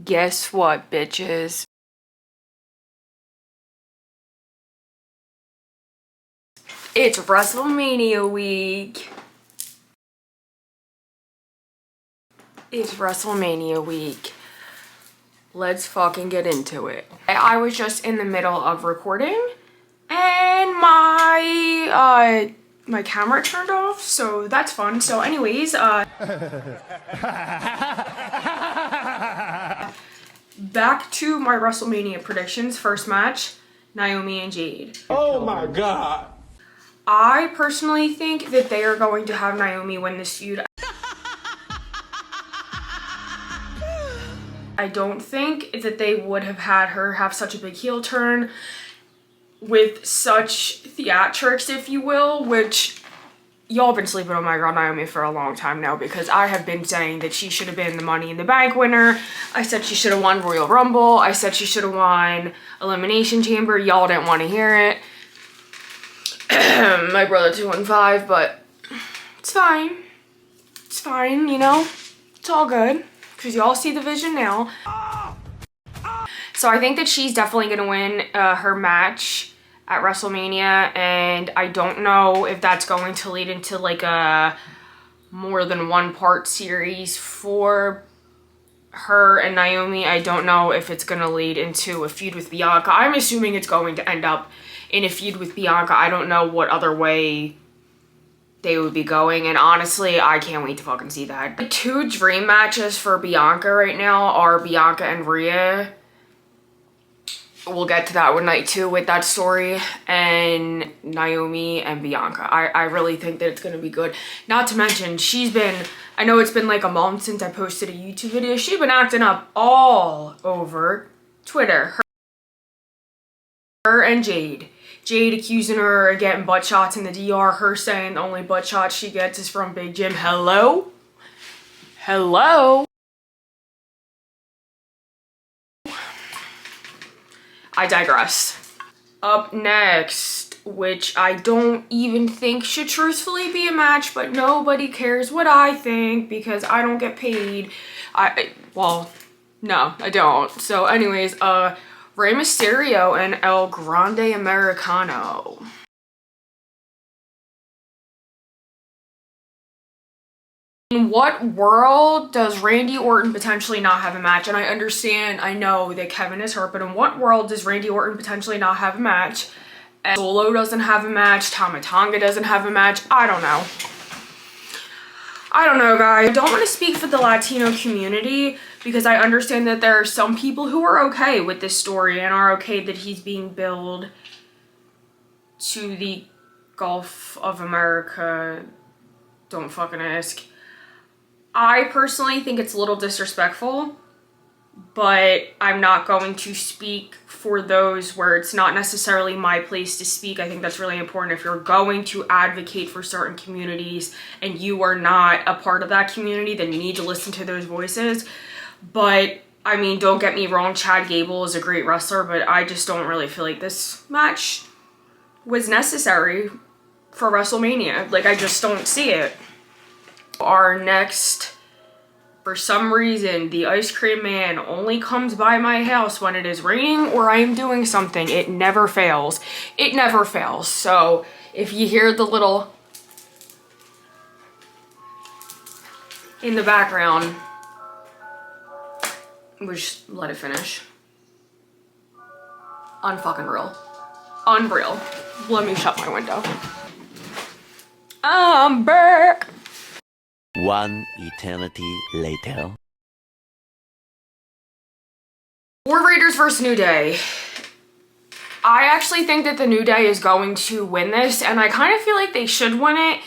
Guess what, bitches? It's Wrestlemania week. It's Wrestlemania week. Let's fucking get into it. I was just in the middle of recording and my camera turned off, so that's fun. So anyways, back to my WrestleMania predictions. First match, Naomi and Jade. Oh my god. I personally think that they are going to have Naomi win this feud. I don't think that they would have had her have such a big heel turn with such theatrics, if you will, which y'all been sleeping on my girl Naomi for a long time now, because I have been saying that she should have been the Money in the Bank winner. I said she should have won Royal Rumble. I said she should have won Elimination Chamber. Y'all didn't want to hear it. My brother 215, but it's fine. It's fine, you know? It's all good, because y'all see the vision now. So I think that she's definitely going to win her match at WrestleMania, and I don't know if that's going to lead into like a more than one part series for her and Naomi. I don't know if it's going to lead into a feud with Bianca. I'm assuming it's going to end up in a feud with Bianca. I don't know what other way they would be going, and honestly, I can't wait to fucking see that. The two dream matches for Bianca right now are Bianca and Rhea. We'll get to that one night too with that story, and Naomi and Bianca. I really think that it's gonna be good. Not to mention, she's been, I know it's been like a month since I posted a YouTube video. She's been acting up all over Twitter. Her and Jade. Jade accusing her of getting butt shots in the DR. Her saying the only butt shots she gets is from Big Jim. Hello? Hello? I digress. Up next, which I don't even think should truthfully be a match, but nobody cares what I think because I don't get paid. Well, no, I don't. So anyways, Rey Mysterio and El Grande Americano. In what world does Randy Orton potentially not have a match? And I understand, I know that Kevin is hurt, but in what world does Randy Orton potentially not have a match? And Solo doesn't have a match, Tama Tonga doesn't have a match. I don't know. I don't know, guys. I don't want to speak for the Latino community because I understand that there are some people who are okay with this story and are okay that he's being billed to the Gulf of America. Don't fucking ask. I personally think it's a little disrespectful, but I'm not going to speak for those where it's not necessarily my place to speak. I think that's really important. If you're going to advocate for certain communities and you are not a part of that community, then you need to listen to those voices. But I mean, don't get me wrong, Chad Gable is a great wrestler, but I just don't really feel like this match was necessary for WrestleMania. Like, I just don't see it. Our next, for some reason, the ice cream man only comes by my house when it is raining or I am doing something. It never fails. It never fails. So if you hear the little in the background, we'll just let it finish. Unfucking real. Unreal. Let me shut my window. I'm back. One eternity later. War Raiders versus New Day. I actually think that the New Day is going to win this, and I kind of feel like they should win it.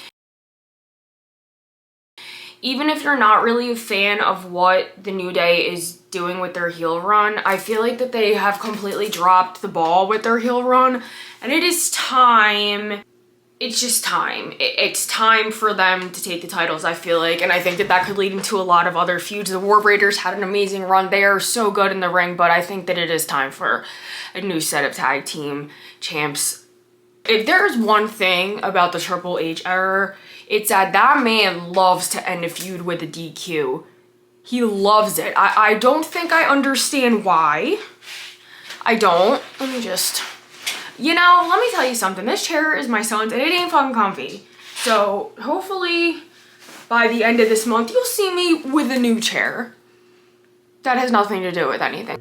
Even if you're not really a fan of what the New Day is doing with their heel run, I feel like that they have completely dropped the ball with their heel run, and it is time. It's just time. It's time for them to take the titles, I feel like, and I think that that could lead into a lot of other feuds. The War Raiders had an amazing run. They are so good in the ring, but I think that it is time for a new set of tag team champs. If there's one thing about the Triple H era, it's that that man loves to end a feud with a DQ. He loves it. I don't think I understand why. I don't. Let me just, you know, let me tell you something. This chair is my son's and it ain't fucking comfy. So hopefully by the end of this month, you'll see me with a new chair. That has nothing to do with anything.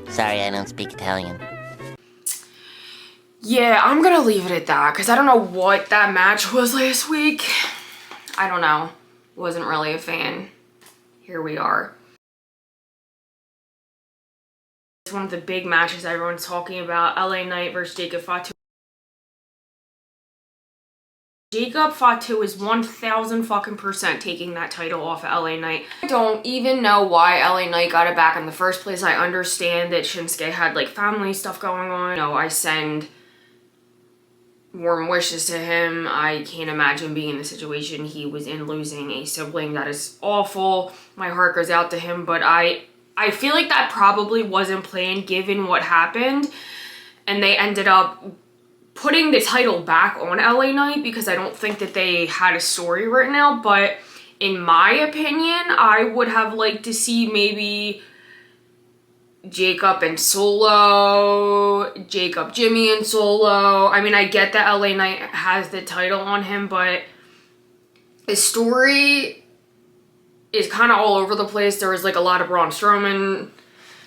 Sorry, I don't speak Italian. Yeah, I'm gonna leave it at that because I don't know what that match was last week. I don't know. Wasn't really a fan. Here we are. It's one of the big matches everyone's talking about. LA Knight versus Jacob Fatu. Jacob Fatu is 1000 fucking % taking that title off of LA Knight. I don't even know why LA Knight got it back in the first place. I understand that Shinsuke had like family stuff going on. You know, I send warm wishes to him. I can't imagine being in the situation he was in, losing a sibling. That is awful. My heart goes out to him, but I feel like that probably wasn't planned given what happened, and they ended up putting the title back on LA Knight because I don't think that they had a story written out. But in my opinion, I would have liked to see maybe Jacob and Solo, Jacob, Jimmy and Solo. I mean, I get that LA Knight has the title on him, but the story is kind of all over the place. There was like a lot of Braun Strowman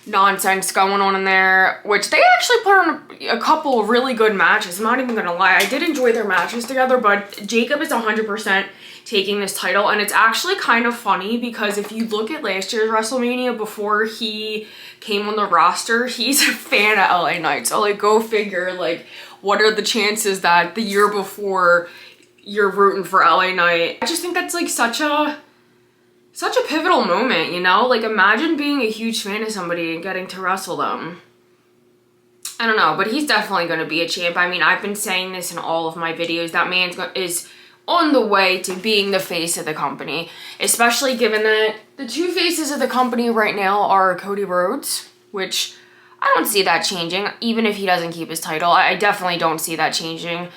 nonsense going on in there, which they actually put on a couple of really good matches. I'm not even gonna lie, I did enjoy their matches together, but Jacob is 100% taking this title, and it's actually kind of funny because if you look at last year's WrestleMania before he came on the roster, he's a fan of LA Knight. So like, go figure, like, what are the chances that the year before you're rooting for LA Knight? I just think that's like such a pivotal moment, you know? Like, imagine being a huge fan of somebody and getting to wrestle them. I don't know, but he's definitely going to be a champ. I mean, I've been saying this in all of my videos. That man is on the way to being the face of the company, especially given that the two faces of the company right now are Cody Rhodes, which I don't see that changing, even if he doesn't keep his title. I definitely don't see that changing.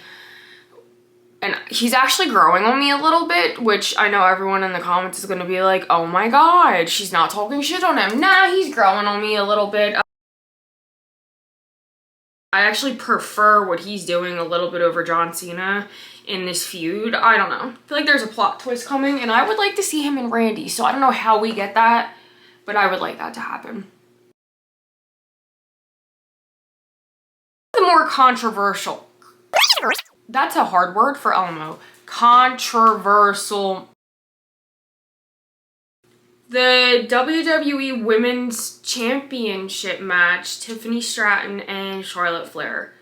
And he's actually growing on me a little bit, which I know everyone in the comments is going to be like, oh my god, she's not talking shit on him. Nah, he's growing on me a little bit. I actually prefer what he's doing a little bit over John Cena in this feud. I don't know. I feel like there's a plot twist coming, and I would like to see him and Randy. So I don't know how we get that, but I would like that to happen. The more controversial... That's a hard word for Elmo. Controversial. The WWE Women's Championship match, Tiffany Stratton and Charlotte Flair.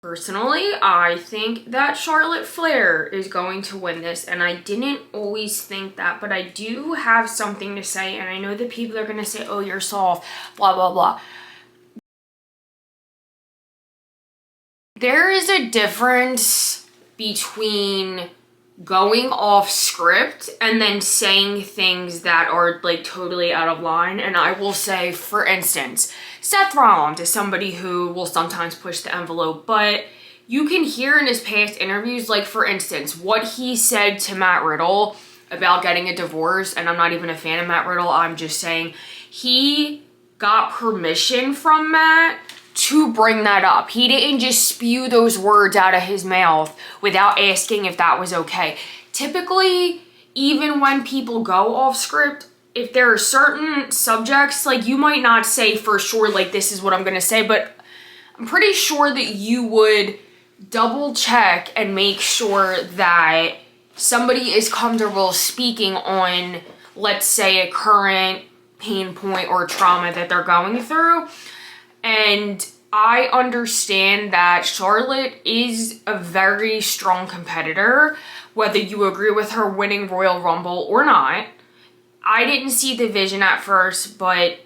Personally, I think that Charlotte Flair is going to win this, and I didn't always think that, but I do have something to say, and I know that people are going to say, oh, you're soft, blah, blah, blah. There is a difference between going off script and then saying things that are like totally out of line. And I will say, for instance, Seth Rollins is somebody who will sometimes push the envelope, but you can hear in his past interviews, like for instance, what he said to Matt Riddle about getting a divorce. And I'm not even a fan of Matt Riddle. I'm just saying he got permission from Matt to bring that up. He didn't just spew those words out of his mouth without asking if that was okay. Typically, even when people go off script, if there are certain subjects, like you might not say for sure, like this is what I'm gonna say, but I'm pretty sure that you would double check and make sure that somebody is comfortable speaking on, let's say, a current pain point or trauma that they're going through. And I understand that Charlotte is a very strong competitor, whether you agree with her winning Royal Rumble or not. I didn't see the vision at first, but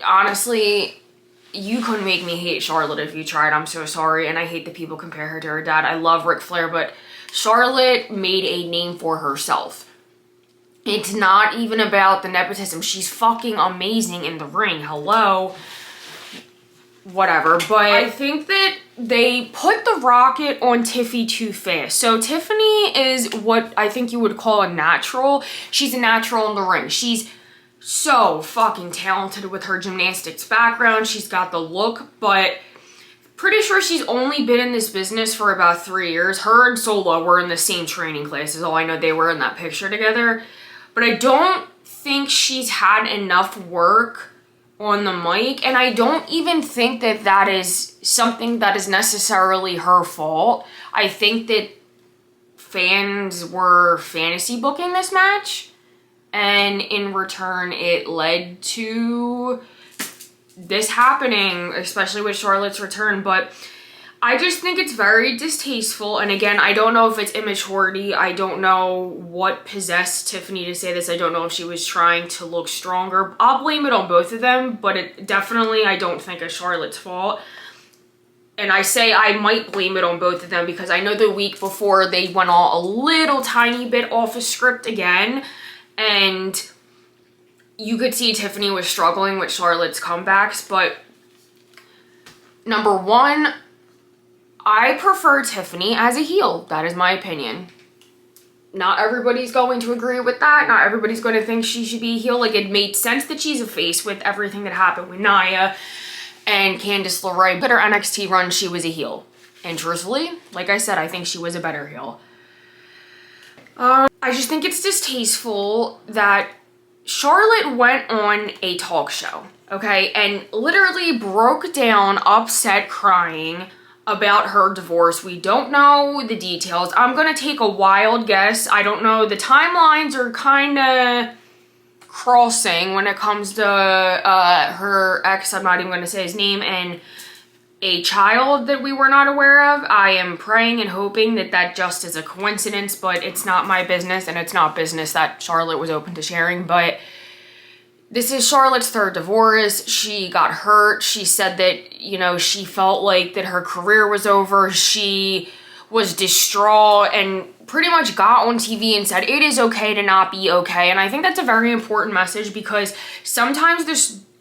honestly, you couldn't make me hate Charlotte if you tried. I'm so sorry, and I hate that people compare her to her dad. I love Ric Flair, but Charlotte made a name for herself. It's not even about the nepotism. She's fucking amazing in the ring. Hello. whatever. But I think that they put the rocket on Tiffy too fast. So Tiffany is what I think you would call a natural. She's a natural in the ring. She's so fucking talented with her gymnastics background. She's got the look, but pretty sure she's only been in this business for about 3 years. Her and Sola were in the same training classes. All I know, they were in that picture together. But I don't think she's had enough work on the mic, and I don't even think that that is something that is necessarily her fault. I think that fans were fantasy booking this match, and in return it led to this happening, especially with Charlotte's return. But I just think it's very distasteful, and again, I don't know if it's immaturity. I don't know what possessed Tiffany to say this. I don't know if she was trying to look stronger. I'll blame it on both of them, but it definitely, I don't think it's Charlotte's fault. And I say I might blame it on both of them because I know the week before they went all a little tiny bit off a script again, and you could see Tiffany was struggling with Charlotte's comebacks. But number one, I prefer Tiffany as a heel. That is my opinion. Not everybody's going to agree with that. Not everybody's going to think she should be a heel. Like, it made sense that she's a face with everything that happened with Nia and Candice LeRae. But her NXT run, she was a heel. And truthfully, like I said, I think she was a better heel. I just think it's distasteful that Charlotte went on a talk show, okay, and literally broke down, upset, crying about her divorce. We don't know the details. I'm gonna take a wild guess. I don't know. The timelines are kind of crossing when it comes to her ex, I'm not even gonna say his name, and a child that we were not aware of. I am praying and hoping that that just is a coincidence, but it's not my business, and it's not business that Charlotte was open to sharing. But this is Charlotte's third divorce. She got hurt. She said that, you know, she felt like that her career was over. She was distraught and pretty much got on TV and said it is okay to not be okay. And I think that's a very important message, because sometimes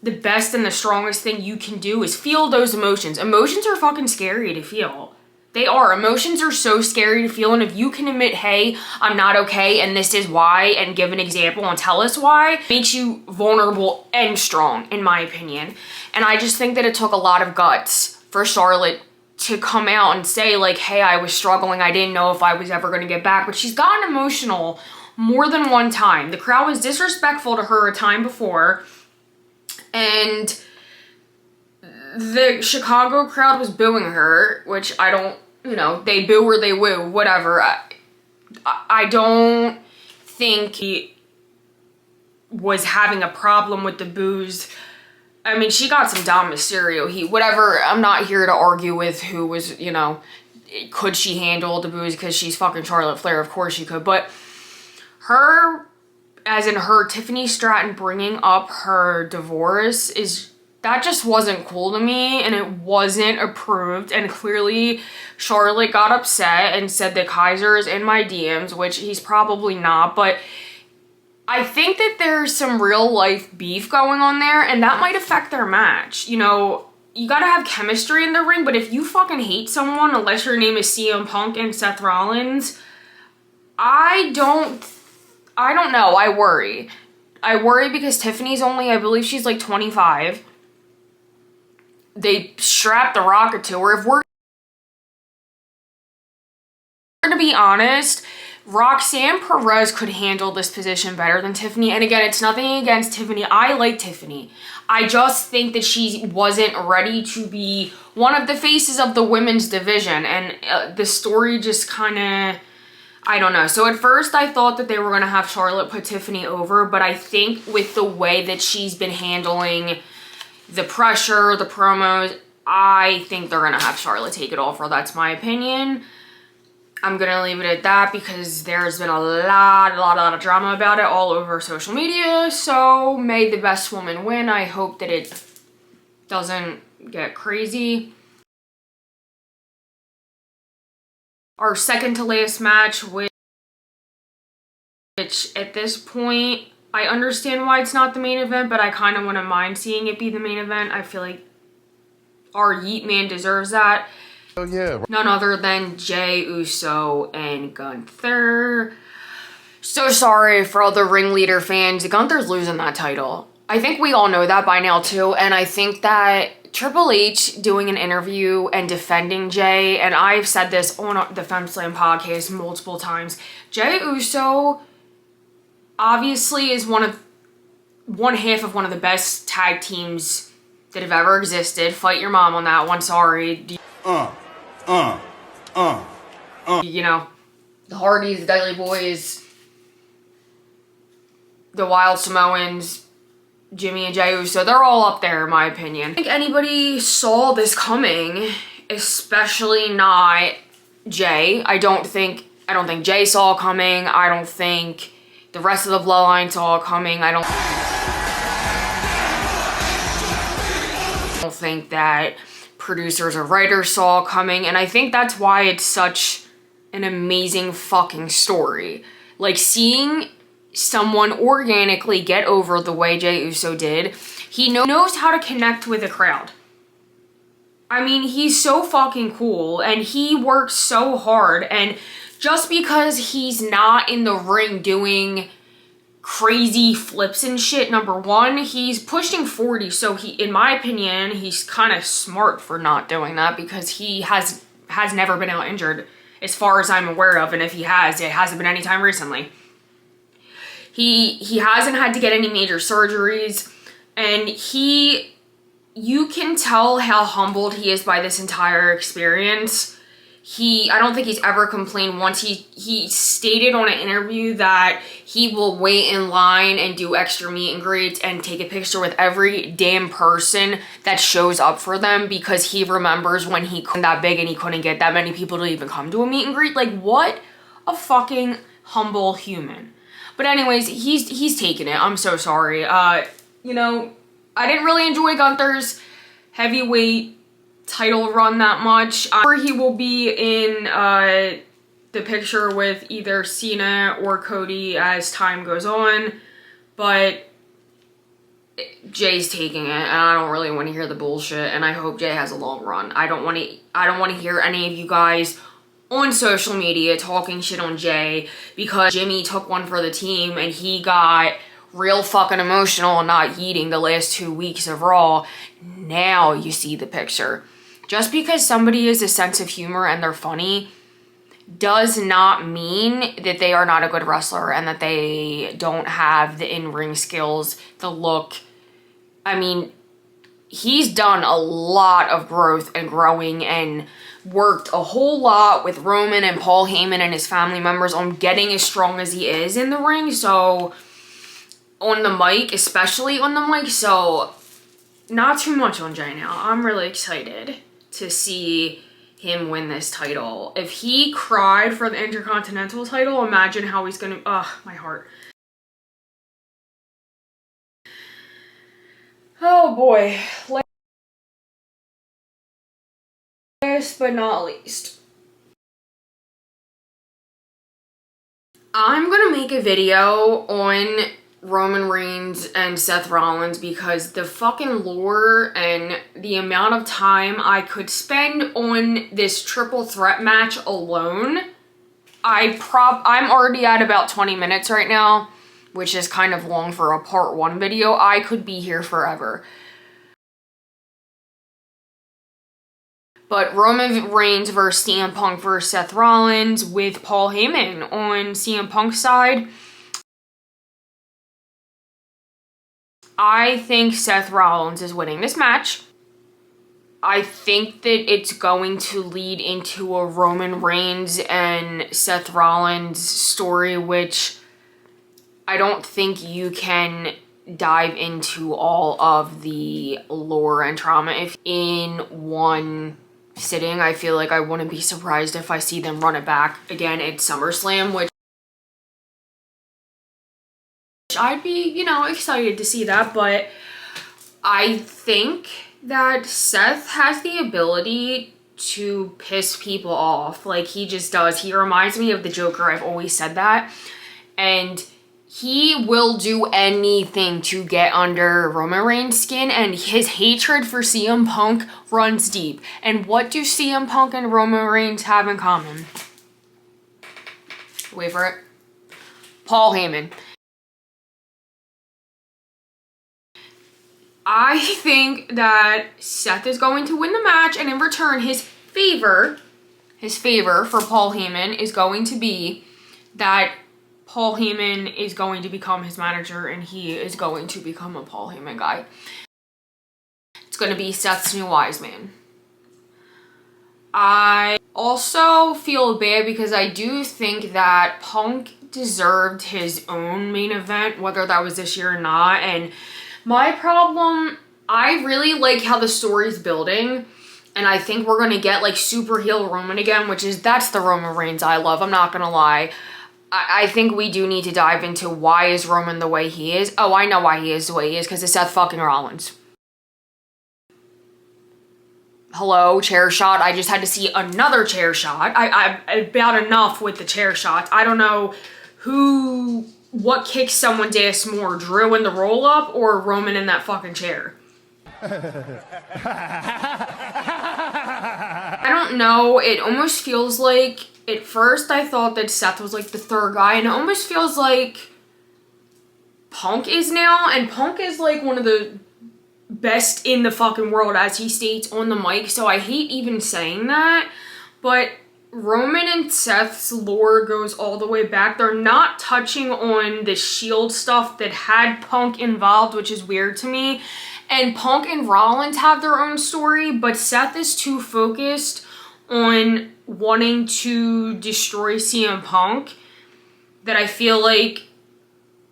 the best and the strongest thing you can do is feel those emotions. Emotions are fucking scary to feel. They are. Emotions are so scary to feel, and if you can admit, hey, I'm not okay, and this is why, and give an example and tell us why, it makes you vulnerable and strong, in my opinion. And I just think that it took a lot of guts for Charlotte to come out and say, like, hey, I was struggling, I didn't know if I was ever going to get back. But she's gotten emotional more than one time. The crowd was disrespectful to her a time before, and the Chicago crowd was booing her, which I don't, you know, they boo or they woo, whatever. I don't think he was having a problem with the boos. I mean, she got some Dom Mysterio whatever. I'm not here to argue with who was, you know, could she handle the boos, because she's fucking Charlotte Flair, of course she could. But her, as in her, Tiffany Stratton bringing up her divorce that just wasn't cool to me, and it wasn't approved. And clearly Charlotte got upset and said that Kaiser is in my DMs, which he's probably not, but I think that there's some real life beef going on there, and that might affect their match. You know, you gotta have chemistry in the ring, but if you fucking hate someone, unless your name is CM Punk and Seth Rollins, I don't know. I worry. I worry because Tiffany's only, I believe she's like 25. They strapped the rocket to her. If we're gonna be honest, Roxanne Perez could handle this position better than Tiffany. And again, it's nothing against Tiffany. I like Tiffany. I just think that she wasn't ready to be one of the faces of the women's division. And the story just kind of, I don't know. So at first I thought that they were going to have Charlotte put Tiffany over, but I think with the way that she's been handling the pressure, the promos, I think they're going to have Charlotte take it off her. That's my opinion. I'm going to leave it at that because there's been a lot of drama about it all over social media. So may the best woman win. I hope that it doesn't get crazy. Our second to last match, which at this point, I understand why it's not the main event, but I kind of wouldn't mind seeing it be the main event. I feel like Our Yeet Man deserves that. Oh yeah. None other than Jey Uso and Gunther. So sorry for all the ringleader fans. Gunther's losing that title. I think we all know that by now too, and I think that Triple H doing an interview and defending Jey, and I've said this on the FemSlam podcast multiple times, Jey Uso obviously is one half of one of the best tag teams that have ever existed. Fight your mom on that one, sorry. You know, the Hardys, the Dudley Boys, the Wild Samoans, Jimmy and Jey Uso, they're all up there in my opinion. I don't think anybody saw this coming, especially not Jey. I don't think Jey saw it coming. I don't think the rest of the bloodline saw it coming. I don't think that producers or writers saw it coming, and I think that's why it's such an amazing fucking story. Like, seeing someone organically get over the way Jey Uso did. He knows how to connect with a crowd. I mean, he's so fucking cool, and he works so hard, and just because he's not in the ring doing crazy flips and shit, number one, he's pushing 40, so in my opinion, he's kind of smart for not doing that, because he has never been out injured, as far as I'm aware of, and if he has, it hasn't been any time recently. He hasn't had to get any major surgeries, and you can tell how humbled he is by this entire experience. I don't think he's ever complained once. He stated on an interview that he will wait in line and do extra meet and greets and take a picture with every damn person that shows up for them, because he remembers when he couldn't that big and he couldn't get that many people to even come to a meet and greet. Like, what a fucking humble human. But anyways, he's taking it. I'm so sorry. You know, I didn't really enjoy Gunther's heavyweight title run that much. I'm sure he will be in the picture with either Cena or Cody as time goes on, but Jey's taking it, and I don't really want to hear the bullshit, and I hope Jey has a long run. I don't want to hear any of you guys on social media talking shit on Jey because Jimmy took one for the team and he got real fucking emotional and not eating the last 2 weeks of Raw. Now you see the picture. Just because somebody has a sense of humor and they're funny does not mean that they are not a good wrestler and that they don't have the in-ring skills, the look. I mean, he's done a lot of growth and growing and worked a whole lot with Roman and Paul Heyman and his family members on getting as strong as he is in the ring. So, on the mic, especially on the mic. So, not too much on Jey now. I'm really excited to see him win this title. If he cried for the Intercontinental title, imagine how he's gonna, my heart. Oh boy. Last but not least, I'm gonna make a video on Roman Reigns and Seth Rollins because the fucking lore and the amount of time I could spend on this triple threat match alone, I'm already at about 20 minutes right now, which is kind of long for a part 1 video. I could be here forever. But Roman Reigns versus CM Punk versus Seth Rollins with Paul Heyman on CM Punk's side. I think Seth Rollins is winning this match. I think that it's going to lead into a Roman Reigns and Seth Rollins story, which I don't think you can dive into all of the lore and trauma if in one sitting. I feel like I wouldn't be surprised if I see them run it back again at SummerSlam, which I'd be, you know, excited to see that. But I think that Seth has the ability to piss people off. Like, he just does. He reminds me of the Joker. I've always said that. And He will do anything to get under Roman Reigns' skin, and his hatred for CM Punk runs deep. And what do CM Punk and Roman Reigns have in common? Wait for it. Paul Heyman. I think that Seth is going to win the match, and in return, his favor for Paul Heyman is going to be that Paul Heyman is going to become his manager, and he is going to become a Paul Heyman guy. It's going to be Seth's new wise man. I also feel bad because I do think that Punk deserved his own main event, whether that was this year or not. And my problem, I really like how the story's building, and I think we're going to get like super heel Roman again, that's the Roman Reigns I love, I'm not going to lie. I think we do need to dive into why is Roman the way he is. Oh, I know why he is the way he is, because of Seth fucking Rollins. Hello, chair shot. I just had to see another chair shot. I about enough with the chair shots. I don't know what kicks someone's ass more, Drew in the roll up or Roman in that fucking chair. I don't know. It almost feels like, at first I thought that Seth was like the third guy, and it almost feels like Punk is now, and Punk is like one of the best in the fucking world, as he states on the mic, so I hate even saying that, but Roman and Seth's lore goes all the way back. They're not touching on the Shield stuff that had Punk involved, which is weird to me, and Punk and Rollins have their own story, but Seth is too focused on wanting to destroy CM Punk that I feel like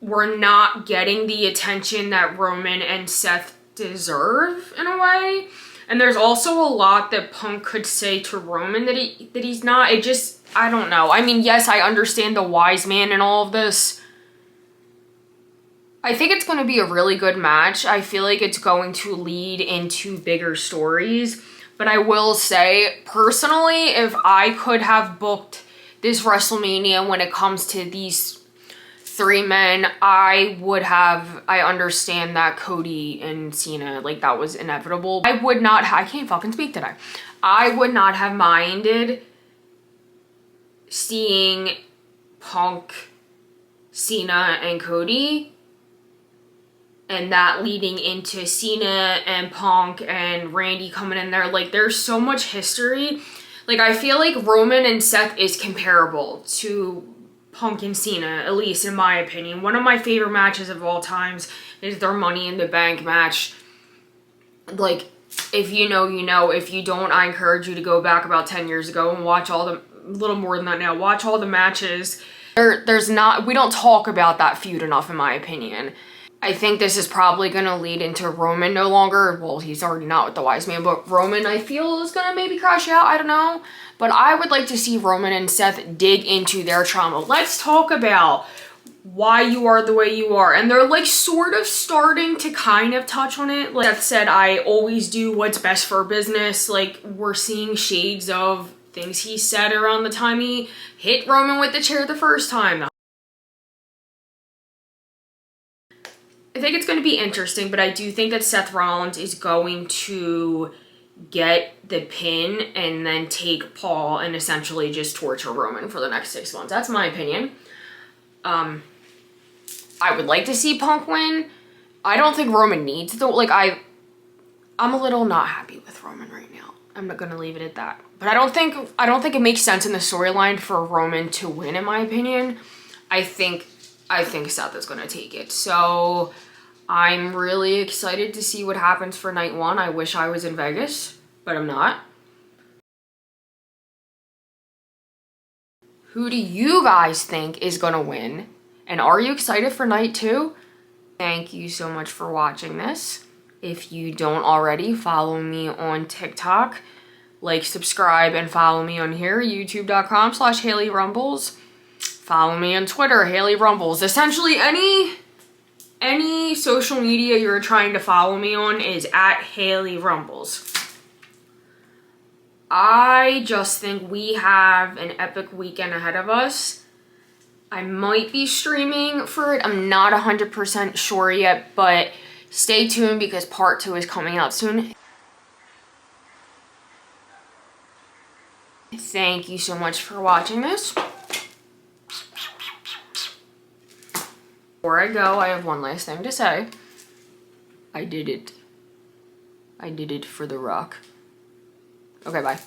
we're not getting the attention that Roman and Seth deserve in a way. And there's also a lot that Punk could say to Roman that he's not. I don't know. I mean, yes, I understand the wise man and all of this. I think it's going to be a really good match. I feel like it's going to lead into bigger stories. But I will say, personally, if I could have booked this WrestleMania when it comes to these three men, I understand that Cody and Cena, like, that was inevitable. I can't fucking speak today. I would not have minded seeing Punk, Cena, and Cody, and that leading into Cena and Punk and Randy coming in there. Like, there's so much history. Like, I feel like Roman and Seth is comparable to Punk and Cena, at least in my opinion. One of my favorite matches of all times is their Money in the Bank match. Like, if you know, you know. If you don't, I encourage you to go back about 10 years ago and watch a little more than that now. Watch all the matches. We don't talk about that feud enough, in my opinion. I think this is probably going to lead into Roman no longer. Well, he's already not with the wise man, but Roman, I feel, is going to maybe crash out. I don't know. But I would like to see Roman and Seth dig into their trauma. Let's talk about why you are the way you are. And they're like sort of starting to kind of touch on it. Like Seth said, I always do what's best for business. Like, we're seeing shades of things he said around the time he hit Roman with the chair the first time. I think it's going to be interesting, but I do think that Seth Rollins is going to get the pin and then take Paul and essentially just torture Roman for the next 6 months. That's my opinion. I would like to see Punk win. I don't think Roman needs the, like, I'm a little not happy with Roman right now. I'm not going to leave it at that. But I don't think it makes sense in the storyline for Roman to win, in my opinion. I think Seth is going to take it. So I'm really excited to see what happens for night one. I wish I was in Vegas, but I'm not. Who do you guys think is going to win? And are you excited for night two? Thank you so much for watching this. If you don't already, follow me on TikTok. Like, subscribe, and follow me on here, youtube.com/haleyrumbles. Follow me on Twitter, haleyrumbles. Essentially, any social media you're trying to follow me on is at haleyrumbles. I just think we have an epic weekend ahead of us. I might be streaming for it. I'm not 100% sure yet, but stay tuned because part 2 is coming out soon. Thank you so much for watching this. Before I go, I have one last thing to say. I did it. I did it for The Rock. Okay, bye.